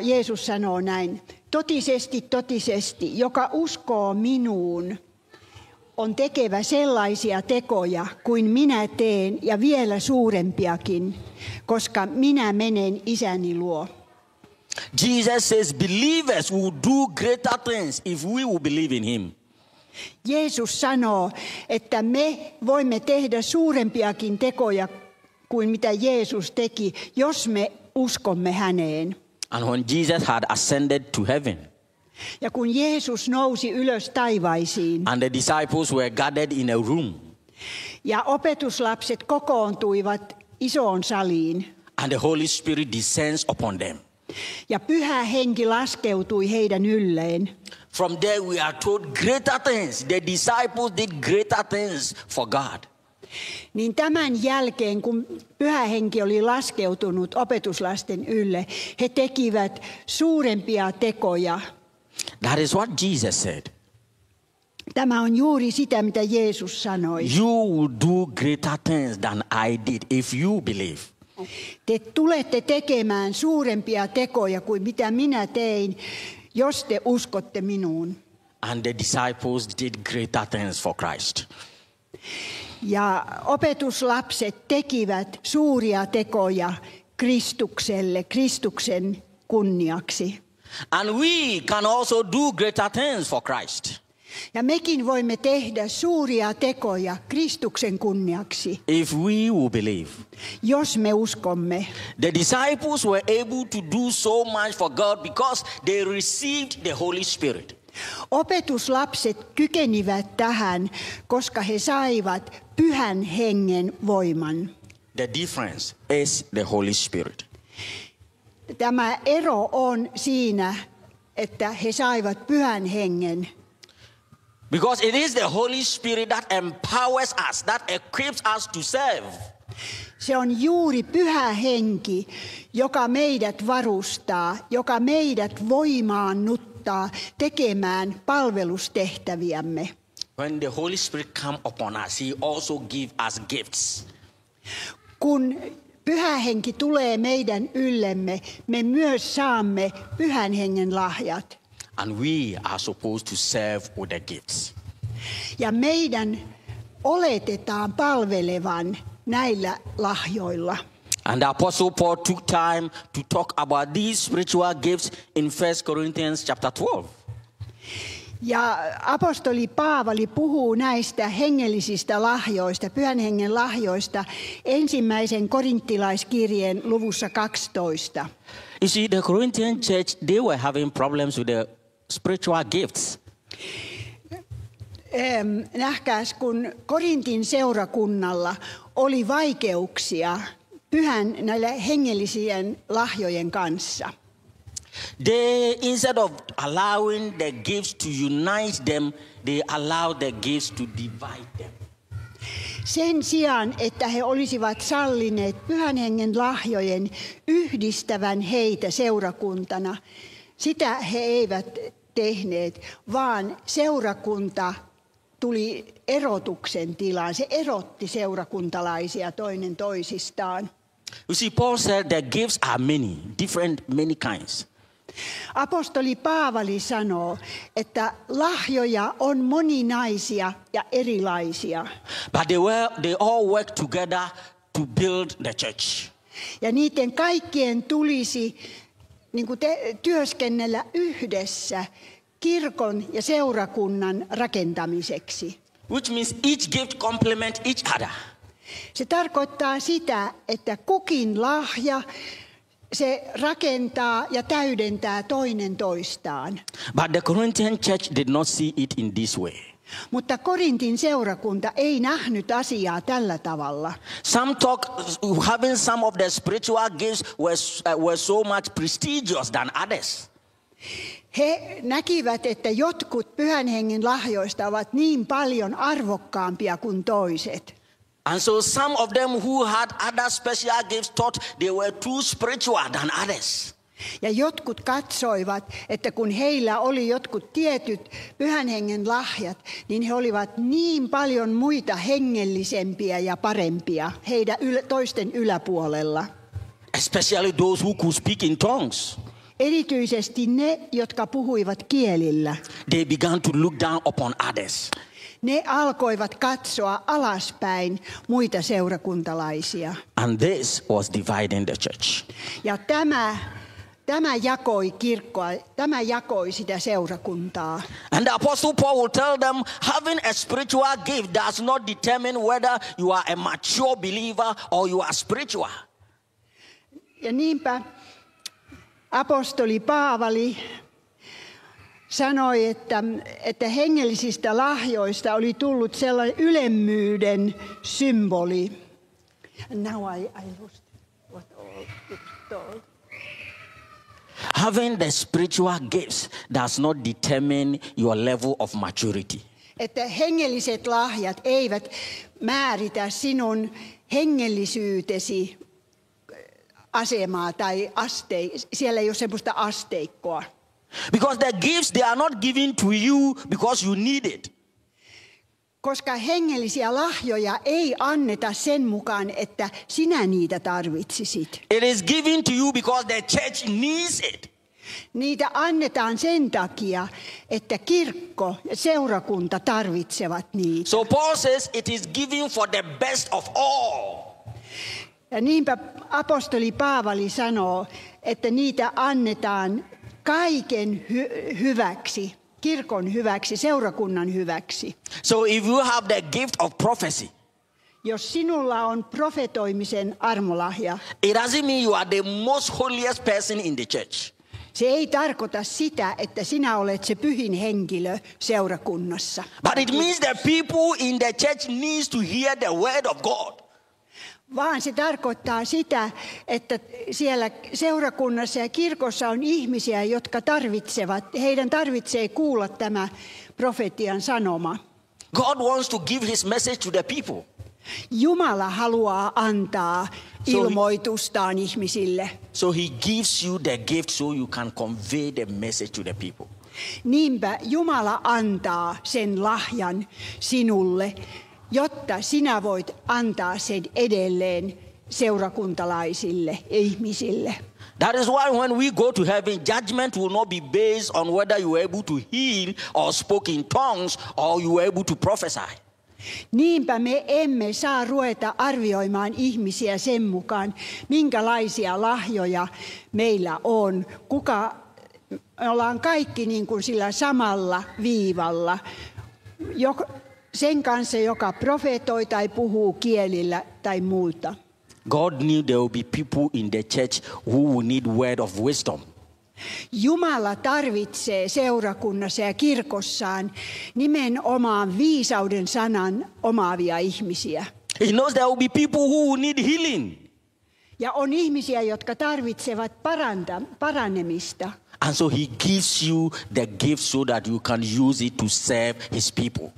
Jeesus sanoo näin. Totisesti, totisesti, joka uskoo minuun, on tekevä sellaisia tekoja kuin minä teen ja vielä suurempiakin, koska minä menen isäni luo. Jesus says believers will do greater things if we will believe in him. Jeesus sanoo, että me voimme tehdä suurempiakin tekoja kuin mitä Jeesus teki, jos me uskomme häneen. And when Jesus had ascended to heaven, ja kun Jeesus nousi ylös taivaisiin, and the disciples were gathered in a room, ja opetuslapset kokoontuivat isoon saliin, and the Holy Spirit descends upon them, ja Pyhä Henki laskeutui heidän ylleen. From there we are told greater things. The disciples did greater things for God. Niin tämän jälkeen, kun Pyhä Henki oli laskeutunut opetuslasten ylle, he tekivät suurempia tekoja. That is what Jesus said. Tämä on juuri sitä, mitä Jeesus sanoi. You will do greater things than I did if you believe. Te tulette tekemään suurempia tekoja kuin mitä minä tein, jos te uskotte minuun. And the disciples did greater things for Christ. Ja opetuslapset tekivät suuria tekoja Kristukselle, Kristuksen kunniaksi. And we can also do greater things for Christ. Ja mekin voimme tehdä suuria tekoja Kristuksen kunniaksi, if we will believe. jos me uskomme. The disciples were able to do so much for God because they received the Holy Spirit. Opetuslapset kykenivät tähän, koska he saivat Pyhän Hengen voiman. The difference is the Holy Spirit. Tämä ero on siinä, että he saivat Pyhän Hengen. Because it is the Holy Spirit that empowers us, that equips us to serve. Se on juuri Pyhä Henki, joka meidät varustaa, joka meidät voimaannuttaa tekemään palvelustehtäviämme. When the Holy Spirit comes upon us, he also gives us gifts. Kun Pyhä Henki tulee meidän yllemme, me myös saamme Pyhän Hengen lahjat. And we are supposed to serve with the gifts. Ja meidän oletetaan palvelevan näillä lahjoilla. And the Apostle Paul took time to talk about these spiritual gifts in 1 Corinthians chapter 12. Ja apostoli Paavali puhuu näistä hengellisistä lahjoista, Pyhän Hengen lahjoista, ensimmäisen korinttilaiskirjeen luvussa 12. You see, the Corinthian church, they were having problems with the spiritual gifts. Nähkääs, kun Korintin seurakunnalla oli vaikeuksia näillä hengellisien lahjojen kanssa. They, instead of allowing the gifts to unite them, they allowed the gifts to divide them. Sen sijaan, että he olisivat sallineet Pyhän Hengen lahjojen yhdistävän heitä seurakuntana, sitä he eivät tehneet, vaan seurakunta tuli erotuksen tilaan. Se erotti seurakuntalaisia toinen toisistaan. You see, Paul said the gifts are many, many kinds. Apostoli Paavali sanoo, että lahjoja on moninaisia ja erilaisia. But they all work together to build the church. Ja niiden kaikkien tulisi työskennellä yhdessä kirkon ja seurakunnan rakentamiseksi. Which means each gift complement each other. Se tarkoittaa sitä, että kukin lahja se rakentaa ja täydentää toinen toistaan. But the Corinthian church did not see it in this way. Mutta Korintin seurakunta ei nähnyt asiaa tällä tavalla. Some talk having some of the spiritual gifts were so much prestigious than others. He näkivät, että jotkut pyhän hengen lahjoista ovat niin paljon arvokkaampia kuin toiset. And so some of them who had other special gifts thought they were too spiritual than others. Ja jotkut katsoivat, että kun heillä oli jotkut tietyt pyhän hengen lahjat, niin he olivat niin paljon muita hengellisempiä ja parempia heidän toisten yläpuolella. Especially those who could speak in tongues. Erityisesti ne, jotka puhuivat kielillä. They began to look down upon others. Ne alkoivat katsoa alaspäin muita seurakuntalaisia. And this was dividing the church. Ja tämä jakoi kirkkoa, tämä jakoi sitä seurakuntaa. And the Apostle Paul will tell them, having a spiritual gift does not determine whether you are a mature believer or you are spiritual. Ja niinpä apostoli Paavali sanoi, että hengellisistä lahjoista oli tullut sellainen ylemmyyden symboli. Now I lost what all it told. Having the spiritual gifts does not determine your level of maturity. Että hengelliset lahjat eivät määritä sinun hengellisyytesi asemaa tai siellä ei ole semmoista asteikkoa. Because the gifts, they are not given to you because you need it. Koska hengellisiä lahjoja ei anneta sen mukaan, että sinä niitä tarvitsisit. It is given to you because the church needs it. Niitä annetaan sen takia, että kirkko ja seurakunta tarvitsevat niitä. So Paul says it is given for the best of all. Ja niinpä apostoli Paavali sanoo, että niitä annetaan kaiken hyväksi, kirkon hyväksi, seurakunnan hyväksi. So if you have the gift of prophecy, jos sinulla on profetoimisen armolahja, it doesn't mean you are the most holiest person in the church. Se ei tarkoita sitä, että sinä olet se pyhin henkilö seurakunnassa. But it means that people in the church needs to hear the word of God. Vaan se tarkoittaa sitä, että siellä seurakunnassa ja kirkossa on ihmisiä, jotka heidän tarvitsee kuulla tämä profetian sanoma. God wants to give his message to the people. Jumala haluaa antaa ilmoitustaan ihmisille. So he gives you the gift so you can convey the message to the people. Niinpä Jumala antaa sen lahjan sinulle, jotta sinä voit antaa sen edelleen seurakuntalaisille ja ihmisille. That is why when we go to heaven, judgment will not be based on whether you were able to heal or spoke in tongues or you were able to prophesy. Niinpä me emme saa ruveta arvioimaan ihmisiä sen mukaan, minkälaisia lahjoja meillä on. Me ollaan kaikki niin kuin sillä samalla viivalla. Sen kanssa, joka profetoi tai puhuu kielillä tai muuta. God knew there will be people in the church who will need word of wisdom. Jumala tarvitsee seurakunnassa ja kirkossaan nimenomaan viisauden sanan omaavia ihmisiä. He knows there will be people who will need healing. Ja on ihmisiä, jotka tarvitsevat paranemista. And so he gives you the gift so that you can use it to serve his people.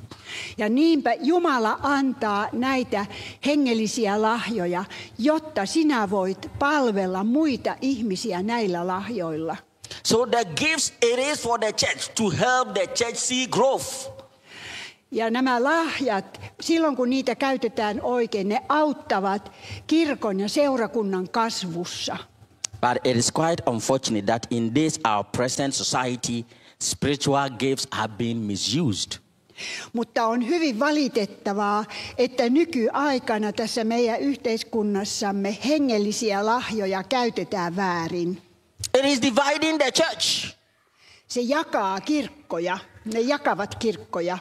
Ja niinpä Jumala antaa näitä hengellisiä lahjoja, jotta sinä voit palvella muita ihmisiä näillä lahjoilla. So the gifts, it is for the church to help the church see growth. Ja nämä lahjat, silloin kun niitä käytetään oikein, ne auttavat kirkon ja seurakunnan kasvussa. But it is quite unfortunate that in this our present society, spiritual gifts are being misused. Mutta on hyvin valitettavaa, että nykyaikana tässä meidän yhteiskunnassamme hengellisiä lahjoja käytetään väärin. It is dividing the church. Se jakaa kirkkoja, ne jakavat kirkkoja.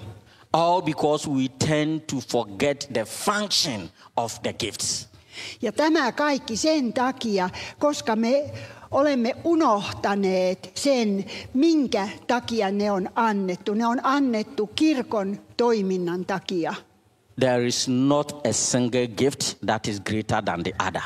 All because we tend to forget the function of the gifts. Ja tämä kaikki sen takia, koska me olemme unohtaneet sen, minkä takia ne on annettu. Ne on annettu kirkon toiminnan takia. There is not a single gift that is greater than the other.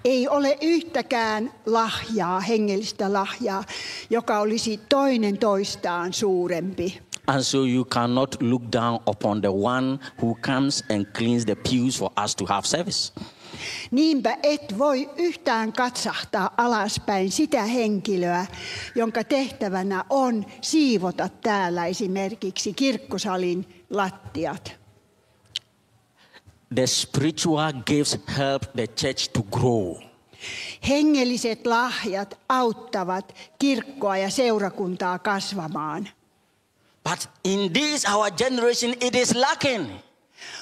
Ei ole yhtäkään lahjaa, hengellistä lahjaa, joka olisi toinen toistaan suurempi. And so you cannot look down upon the one who comes and cleans the pews for us to have service. Niinpä et voi yhtään katsahtaa alaspäin sitä henkilöä, jonka tehtävänä on siivota täällä esimerkiksi kirkkosalin lattiat. The spiritual gifts help the church to grow. Hengelliset lahjat auttavat kirkkoa ja seurakuntaa kasvamaan. But in this our generation it is lacking.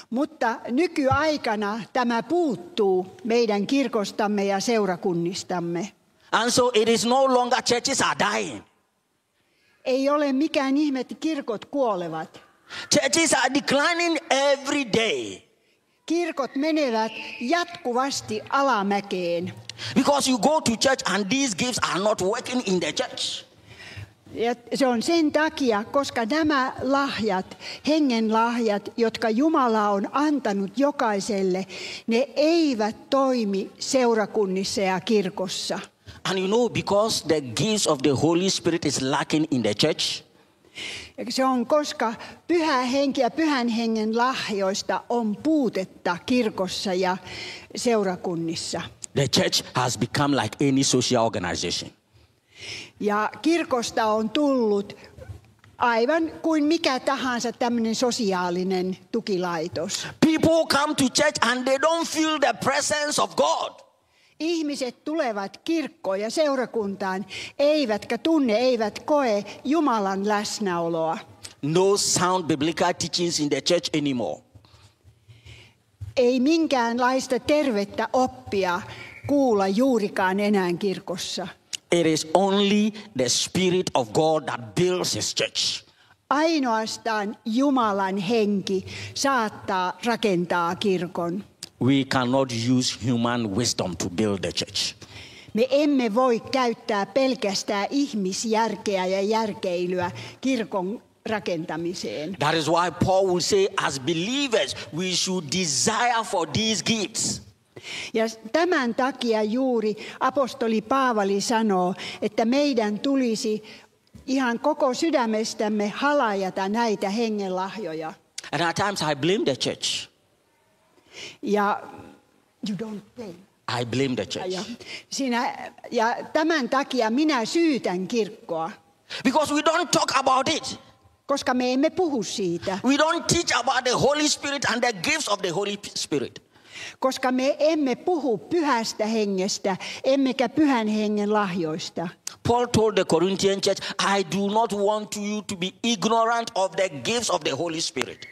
Mutta nykyaikana tämä puuttuu meidän kirkostamme ja seurakunnistamme. And so it is no longer churches are dying. Ei ole mikään ihme, että kirkot kuolevat. Churches are declining every day. Kirkot menevät jatkuvasti alamäkeen. Because you go to church and these gifts are not working in the church. Ja se on sen takia, koska nämä lahjat, hengen lahjat, jotka Jumala on antanut jokaiselle, ne eivät toimi seurakunnissa ja kirkossa. And you know, because the gifts of the Holy Spirit is lacking in the church, Se on, koska pyhä henki ja pyhän hengen lahjoista on puutetta kirkossa ja seurakunnissa. the church has become like any social organization. Ja kirkosta on tullut aivan kuin mikä tahansa tämmöinen sosiaalinen tukilaitos. People come to church and they don't feel the presence of God. Ihmiset tulevat kirkkoon ja seurakuntaan, eivätkä tunne, eivät koe Jumalan läsnäoloa. No sound biblical teachings in the church anymore. Ei minkäänlaista tervettä oppia kuulla juurikaan enää kirkossa. It is only the Spirit of God that builds His church. Ainoastaan Jumalan henki saattaa rakentaa kirkon. We cannot use human wisdom to build the church. Me emme voi käyttää pelkästään ihmisjärkeä ja järkeilyä kirkon rakentamiseen. That is why Paul will say, as believers, we should desire for these gifts. Ja tämän takia juuri apostoli Paavali sanoo, että meidän tulisi ihan koko sydämestämme halajata näitä hengenlahjoja. And at times I blame the church. Ja you don't blame. I blame the church. Ja tämän takia minä syytän kirkkoa. Because we don't talk about it. Koska me emme puhu siitä. We don't teach about the Holy Spirit and the gifts of the Holy Spirit. Koska me emme puhu pyhästä hengestä, emmekä pyhän hengen lahjoista. Paul told the Corinthian church, I do not want you to be ignorant of the gifts of the Holy Spirit.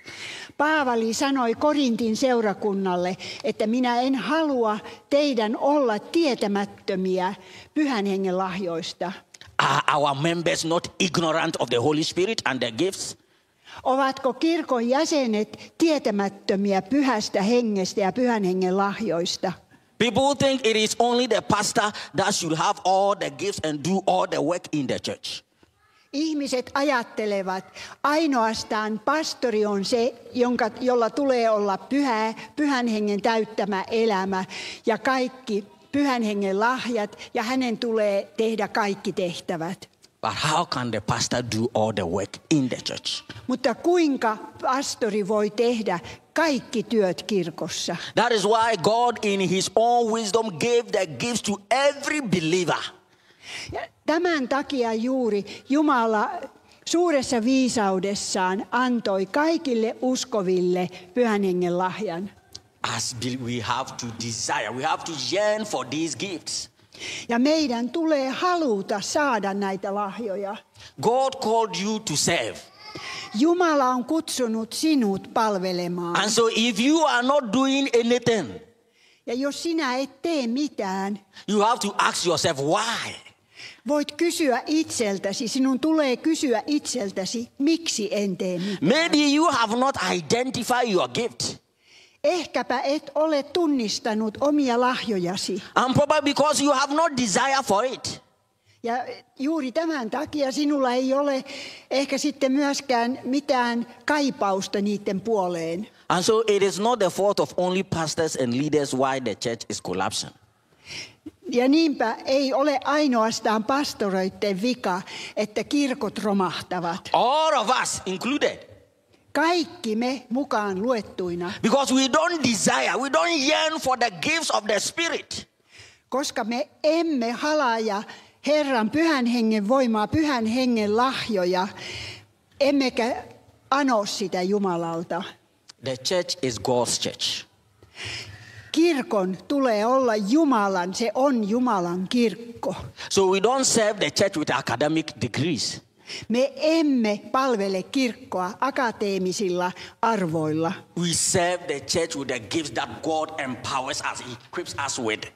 Paavali sanoi Korintin seurakunnalle, että minä en halua teidän olla tietämättömiä pyhän hengen lahjoista. Are our members not ignorant of the Holy Spirit and the gifts? Ovatko kirkon jäsenet tietämättömiä pyhästä hengestä ja pyhän hengen lahjoista? People think it is only the pastor that should have all the gifts and do all the work in the church. Ihmiset ajattelevat, ainoastaan pastori on se, jolla tulee olla pyhän hengen täyttämä elämä ja kaikki pyhän hengen lahjat ja hänen tulee tehdä kaikki tehtävät. But how can the pastor do all the work in the church? Mutta kuinka pastori voi tehdä kaikki työt kirkossa? That is why God in His own wisdom gave the gifts to every believer. Ja tämän takia juuri Jumala suuressa viisaudessaan antoi kaikille uskoville Pyhän Hengen lahjan. We have to desire, we have to yearn for these gifts. Ja meidän tulee haluta saada näitä lahjoja. God called you to serve. Jumala on kutsunut sinut palvelemaan. And so if you are not doing anything, ja jos sinä et tee mitään, you have to ask yourself why. Voit kysyä itseltäsi, sinun tulee kysyä itseltäsi, miksi en tee mitään. Maybe you have not identified your gift. Ehkäpä et ole tunnistanut omia lahjojasi. And probably because you have not desire for it. Ja juuri tämän takia sinulla ei ole ehkä sitten myöskään mitään kaipausta niiden puoleen. And so it is not the fault of only pastors and leaders why the church is collapsing. Ja niinpä ei ole ainoastaan pastoroiden vika, että kirkot romahtavat. All of us included. Kaikki me mukaan luettuina. Because we don't desire, we don't yearn for the gifts of the Spirit. Koska me emme halaa Herran Pyhän Hengen voimaa, Pyhän Hengen lahjoja, emmekä ano sitä Jumalalta. The church is God's church. Kirkon tulee olla Jumalan, se on Jumalan kirkko. So we don't serve the church with academic degrees. Me emme palvele kirkkoa akateemisilla arvoilla. We serve the church with the gifts that God empowers us, equips us with.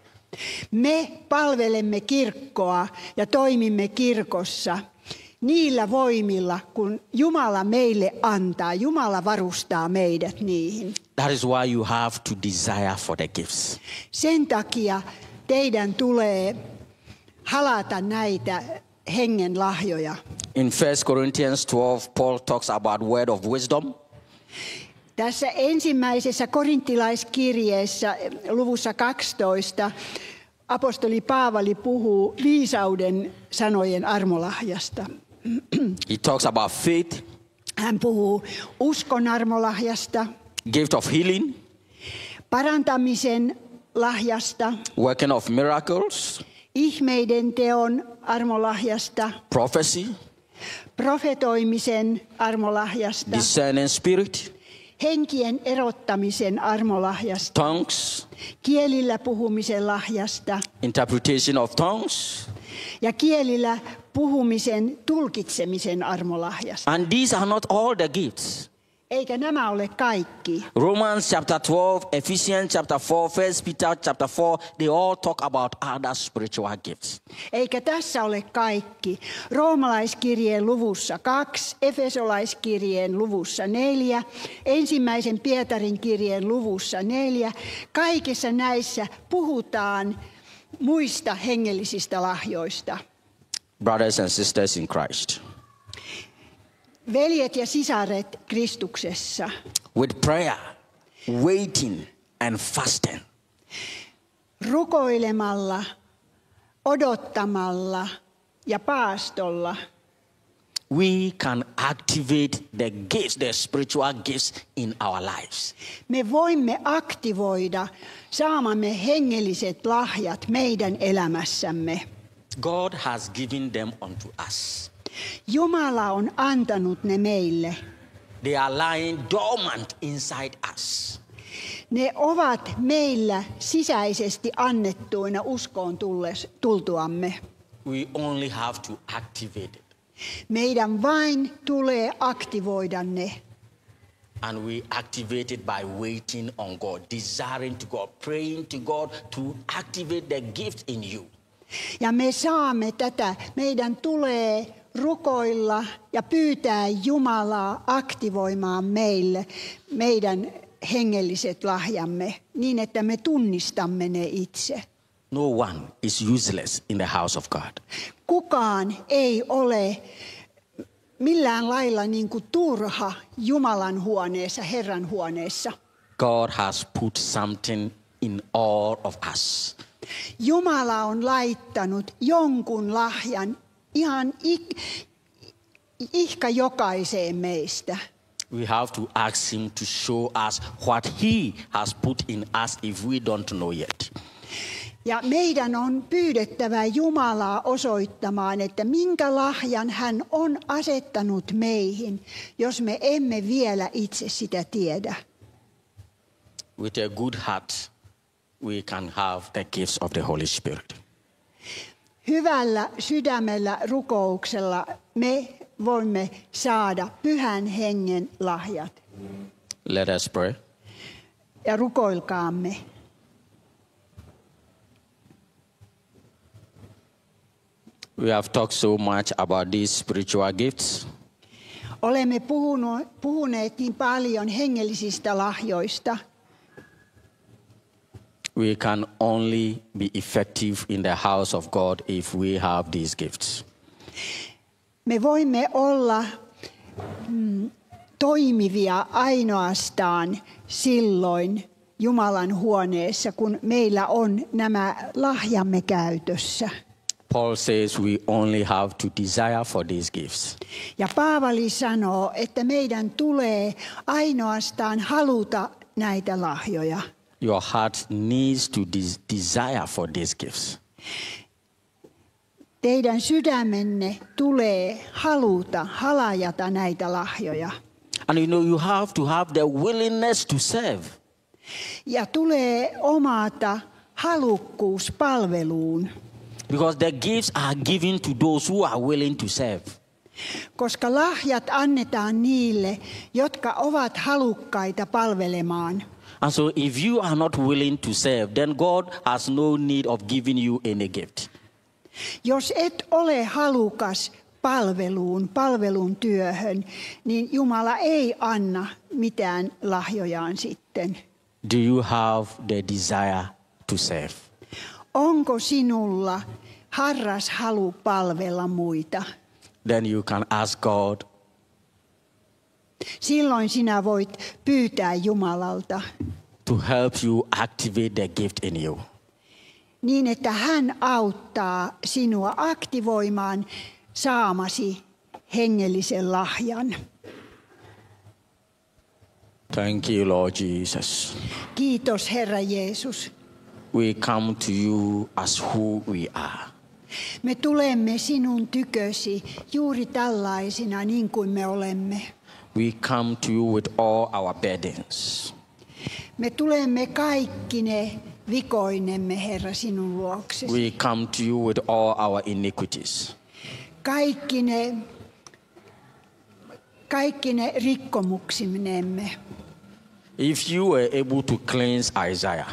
Me palvelemme kirkkoa ja toimimme kirkossa niillä voimilla, kun Jumala meille antaa. Jumala varustaa meidät niihin. That is why you have to desire for the gifts. Sen takia teidän tulee halata näitä hengen lahjoja. In 1 Corinthians 12, Paul talks about word of wisdom. Tässä ensimmäisessä korinttilaiskirjeessä luvussa 12 apostoli Paavali puhuu viisauden sanojen armolahjasta. He talks about faith. Hän puhuu uskon armolahjasta, Gift of healing. parantamisen lahjasta, Working of miracles. ihmeiden teon armolahjasta, Prophecy. profetoimisen armolahjasta, Discerning spirit. henkien erottamisen armolahjasta, Tongues. kielillä puhumisen lahjasta Interpretation of tongues. ja kielillä puhumisen tulkitsemisen armolahjasta. And these are not all the gifts. Eikä nämä ole kaikki. Romans chapter 12, Ephesians chapter 4, 1 Peter chapter 4, they all talk about other spiritual gifts. Eikä tässä ole kaikki. Roomalaiskirjeen luvussa 2, Efesolaiskirjeen luvussa 4, ensimmäisen Pietarin kirjeen luvussa 4. Kaikissa näissä puhutaan muista hengellisistä lahjoista. Brothers and sisters in Christ. Veljet ja sisaret Kristuksessa. With prayer, waiting and fasting. Rukoilemalla, odottamalla ja paastolla. We can activate the gifts, the spiritual gifts in our lives. Me voimme aktivoida saamamme hengelliset lahjat meidän elämässämme. God has given them unto us. Jumala on antanut ne meille. They are lying dormant inside us. Ne ovat meillä sisäisesti annettuina uskoon tultuamme. We only have to activate it. Meidän vain tulee aktivoida ne. And we activate it by waiting on God, desiring to God, praying to God to activate the gift in you. Ja me saamme tätä. Meidän tulee rukoilla ja pyytää Jumalaa aktivoimaan meille meidän hengelliset lahjamme niin, että me tunnistamme ne itse. No one is useless in the house of God. Kukaan ei ole millään lailla niin kuin turha Jumalan huoneessa, Herran huoneessa. God has put something in all of us. Jumala on laittanut jonkun lahjan ihan ihka jokaiseen meistä. We have to ask him to show us what he has put in us if we don't know yet. Ja meidän on pyydettävä Jumalaa osoittamaan, että minkä lahjan hän on asettanut meihin, jos me emme vielä itse sitä tiedä. With a good heart, we can have the gifts of the Holy Spirit. Hyvällä sydämellä rukouksella me voimme saada Pyhän Hengen lahjat. Let us pray. Ja rukoilkaamme. We have talked so much about these spiritual gifts. Olemme puhuneet niin paljon hengellisistä lahjoista. We can only be effective in the house of God if we have these gifts. Me voimme olla toimivia ainoastaan silloin Jumalan huoneessa, kun meillä on nämä lahjamme käytössä. Paul says we only have to desire for these gifts. Ja Paavali sanoo, että meidän tulee ainoastaan haluta näitä lahjoja. Your heart needs to desire for these gifts. Teidän sydämenne tulee halajata näitä lahjoja. And you have to have the willingness to serve. Ja tulee omata halukkuus palveluun. Because the gifts are given to those who are willing to serve. Koska lahjat annetaan niille, jotka ovat halukkaita palvelemaan. And so if you are not willing to serve, then God has no need of giving you any gift. Jos et ole halukas palvelun työhön, niin Jumala ei anna mitään lahjojaan sitten. Do you have the desire to serve? Onko sinulla harras halu palvella muita? Then you can ask God. Silloin sinä voit pyytää Jumalalta. To help you activate the gift in you. Niin, että hän auttaa sinua aktivoimaan saamasi hengellisen lahjan. Thank you, Lord Jesus. Kiitos, Herra Jeesus. We come to you as who we are. Me tulemme sinun tykösi juuri tällaisina niin kuin me olemme. We come to you with all our burdens. Me tulemme kaikki ne vikoinemme, Herra, sinun luoksesi. We come to you with all our iniquities. Kaikki ne rikkomuksinemme. If you were able to cleanse Isaiah,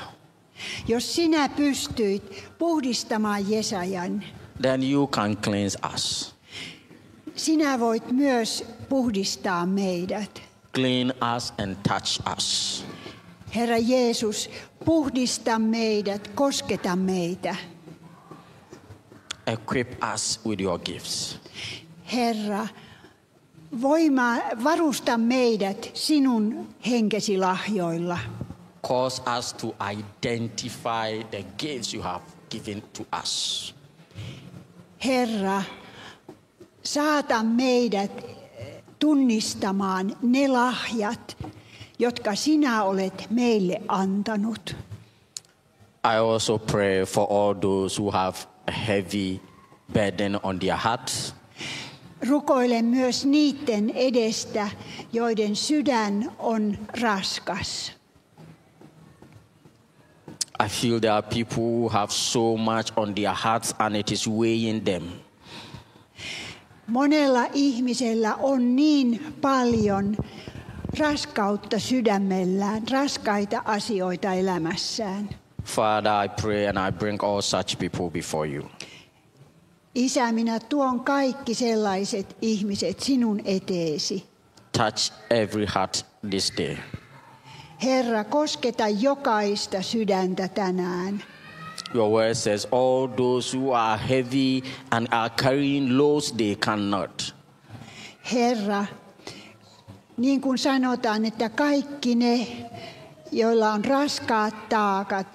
jos sinä pystyit puhdistamaan Jesajan, then you can cleanse us. Sinä voit myös puhdistaa meidät. Clean us and touch us. Herra Jeesus, puhdista meidät, kosketa meitä. Equip us with your gifts. Herra, varusta meidät sinun henkesi lahjoilla. Cause us to identify the gifts you have given to us. Herra, saata meidät tunnistamaan ne lahjat, jotka sinä olet meille antanut. I also pray for all those who have a heavy burden on their hearts. Rukoilen myös niiden edestä, joiden sydän on raskas. I feel there are people who have so much on their hearts and it is weighing them. Monella ihmisellä on niin paljon raskautta sydämellään, raskaita asioita elämässään. Father, I pray and I bring all such people before you. Isä, minä tuon kaikki sellaiset ihmiset sinun eteesi. Touch every heart this day. Herra, kosketa jokaista sydäntä tänään. Your word says all those who are heavy and are carrying loads they cannot. Herra, niin kuin sanotaan, että kaikki ne, joilla on raskaat taakat,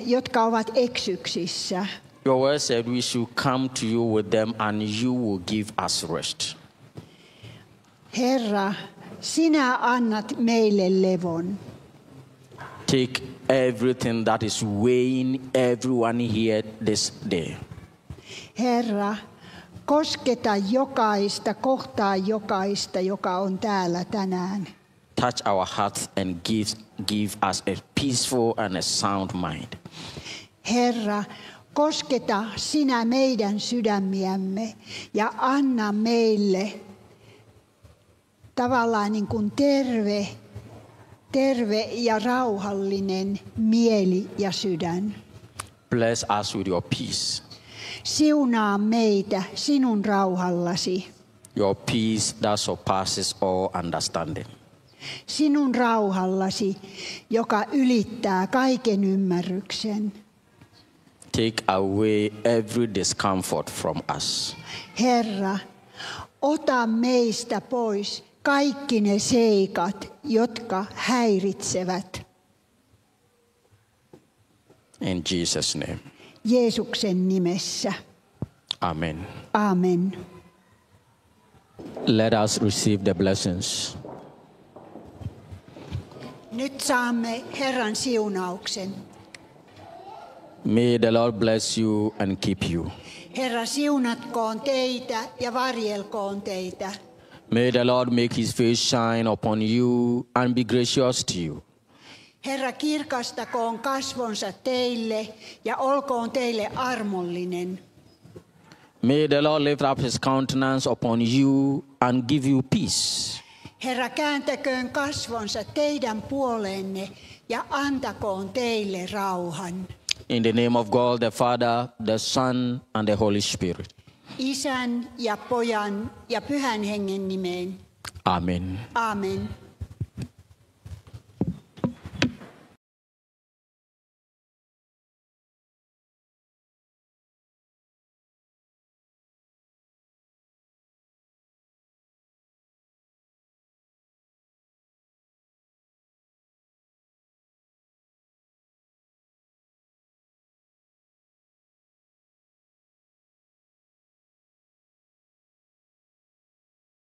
jotka ovat eksyksissä. Your word said we should come to you with them and you will give us rest. Herra, sinä annat meille levon. Take everything that is weighing everyone here this day. Herra, kosketa jokaista, kohtaa jokaista, joka on täällä tänään. Touch our hearts and give us a peaceful and a sound mind. Herra, kosketa sinä meidän sydämiämme ja anna meille tavallaan niin kuin terve ja rauhallinen mieli ja sydän. Bless us with your peace. Siunaa meitä sinun rauhallasi. Your peace that surpasses all understanding. Sinun rauhallasi, joka ylittää kaiken ymmärryksen. Take away every discomfort from us. Herra, ota meistä pois kaikki ne seikat, jotka häiritsevät. In Jesus' name. Jeesuksen nimessä. Amen. Amen. Let us receive the blessings. Nyt saamme Herran siunauksen. May the Lord bless you and keep you. Herra, siunatkoon teitä ja varjelkoon teitä. May the Lord make his face shine upon you and be gracious to you. Herra, kirkastakoon kasvonsa teille ja olkoon teille armollinen. May the Lord lift up his countenance upon you and give you peace. Herra, kääntäköön kasvonsa teidän puoleenne ja antakoon teille rauhan. In the name of God, the Father, the Son, and the Holy Spirit. Isän ja Pojan ja Pyhän Hengen nimeen. Amen. Amen.